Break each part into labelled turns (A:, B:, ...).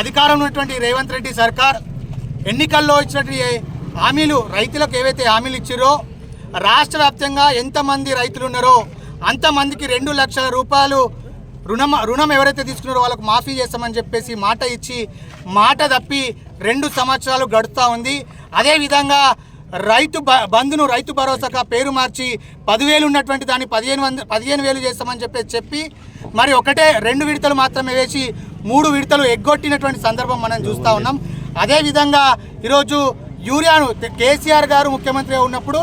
A: అధికారంలో ఉన్నటువంటి రేవంత్ రెడ్డి సర్కార్ ఎన్నికల్లో ఇచ్చినటువంటి హామీలు రైతులకు ఏవైతే హామీలు ఇచ్చారో రాష్ట్ర వ్యాప్తంగా ఎంతమంది రైతులు ఉన్నారో అంతమందికి 2 లక్షల రూపాయలు రుణం ఎవరైతే తీసుకున్నారో వాళ్ళకు మాఫీ చేస్తామని చెప్పేసి మాట ఇచ్చి మాట తప్పి 2 సంవత్సరాలు గడుస్తూ ఉంది. అదేవిధంగా రైతు బంధును రైతు భరోసాగా పేరు మార్చి 10,000 ఉన్నటువంటి దాన్ని 15,000 చేస్తామని చెప్పి మరి 2 విడతలు మాత్రమే వేసి 3 విడతలు ఎగ్గొట్టినటువంటి సందర్భం మనం చూస్తూ ఉన్నాం. అదేవిధంగా ఈరోజు యూరియాను కేసీఆర్ గారు ముఖ్యమంత్రిగా ఉన్నప్పుడు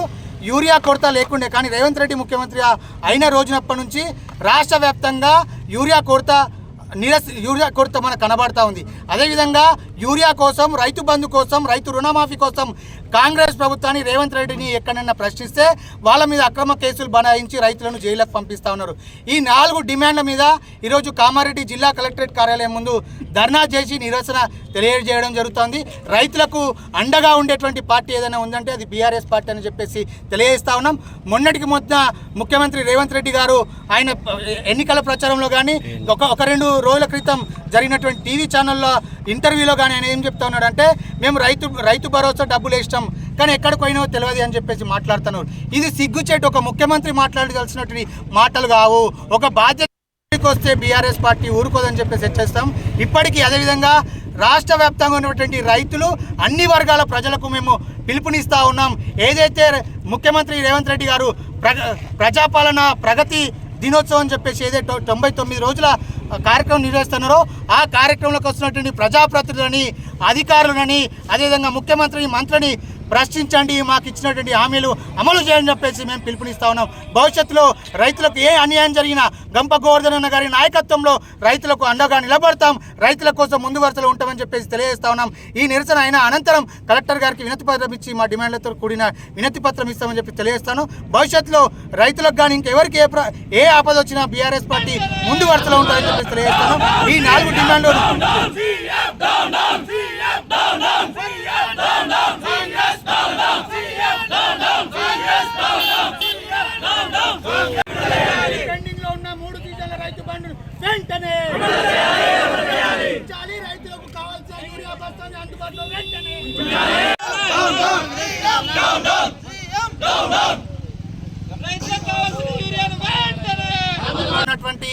A: యూరియా కొరత లేకుండే, కానీ రేవంత్ రెడ్డి ముఖ్యమంత్రి అయిన రోజునప్పటి నుంచి రాష్ట్ర వ్యాప్తంగా యూరియా కొరత మనకు కనబడతా ఉంది. అదేవిధంగా యూరియా కోసం, రైతు బంధు కోసం, రైతు రుణమాఫీ కోసం కాంగ్రెస్ ప్రభుత్వాన్ని రేవంత్ రెడ్డిని ఎక్కడైనా ప్రశ్నిస్తే వాళ్ళ మీద అక్రమ కేసులు బనాయించి రైతులను జైలుకు పంపిస్తూ ఉన్నారు. ఈ 4 డిమాండ్ల మీద ఈరోజు కామారెడ్డి జిల్లా కలెక్టరేట్ కార్యాలయం ముందు ధర్నా చేసి నిరసన తెలియజేయడం జరుగుతుంది. రైతులకు అండగా ఉండేటువంటి పార్టీ ఏదైనా ఉందంటే అది బీఆర్ఎస్ పార్టీ అని చెప్పేసి తెలియజేస్తా ఉన్నాం. మొన్నటికి ముఖ్యమంత్రి రేవంత్ రెడ్డి గారు ఆయన ఎన్నికల ప్రచారంలో కానీ 1-2 రోజుల క్రితం జరిగినటువంటి టీవీ ఛానల్లో ఇంటర్వ్యూలో కానీ ఆయన ఏం చెప్తా ఉన్నాడంటే మేము రైతు భరోసా డబ్బులు వేస్తాం కానీ ఎక్కడికి పోయినో తెలియదు అని చెప్పేసి మాట్లాడుతున్నారు. ఇది సిగ్గుచేటు. ఒక ముఖ్యమంత్రి మాట్లాడగలిసినటువంటి మాటలు కావు. ఒక బాధ్యతకి వస్తే బీఆర్ఎస్ పార్టీ ఊరుకోదని చెప్పేసి హెచ్చరిస్తాం. ఇప్పటికీ అదేవిధంగా రాష్ట్ర వ్యాప్తంగా ఉన్నటువంటి రైతులు అన్ని వర్గాల ప్రజలకు మేము పిలుపునిస్తూ ఉన్నాం. ఏదైతే ముఖ్యమంత్రి రేవంత్ రెడ్డి గారు ప్రజాపాలన ప్రగతి దినోత్సవం అని చెప్పేసి ఏదైతే 99 రోజుల కార్యక్రమం నిర్వహిస్తున్నారో ఆ కార్యక్రమంలోకి వస్తున్నటువంటి ప్రజాప్రతినిధులని, అధికారులని, అదేవిధంగా ముఖ్యమంత్రి, మంత్రిని ప్రశ్నించండి, మాకు ఇచ్చినటువంటి హామీలు అమలు చేయాలని చెప్పేసి మేము పిలుపునిస్తా ఉన్నాం. భవిష్యత్తులో రైతులకు ఏ అన్యాయం జరిగినా గంప గోవర్ధన్ గారి నాయకత్వంలో రైతులకు అండగా నిలబడతాం, రైతుల కోసం ముందు వరుసలో ఉంటామని చెప్పేసి తెలియజేస్తా ఉన్నాం. ఈ నిరసన అయిన అనంతరం కలెక్టర్ గారికి వినతి పత్రం ఇచ్చి మా డిమాండ్లతో కూడిన వినతి పత్రం ఇస్తామని చెప్పి తెలియజేస్తాను. భవిష్యత్తులో రైతులకు కానీ ఇంకెవరికి ఏ ఆపద వచ్చినా బీఆర్ఎస్ పార్టీ ముందు వరుసలో ఉంటారని చెప్పేసి తెలియజేస్తాను. ఈ 4 డిమాండ్లు పెండింగ్ లో ఉన్న 3 సీజన్ల రైతు బంధును వెంటనే రైతులకు కావాల్సిన యూరియా బస్తాన్ని అందుబాటులో వెంటనే ఉన్నటువంటి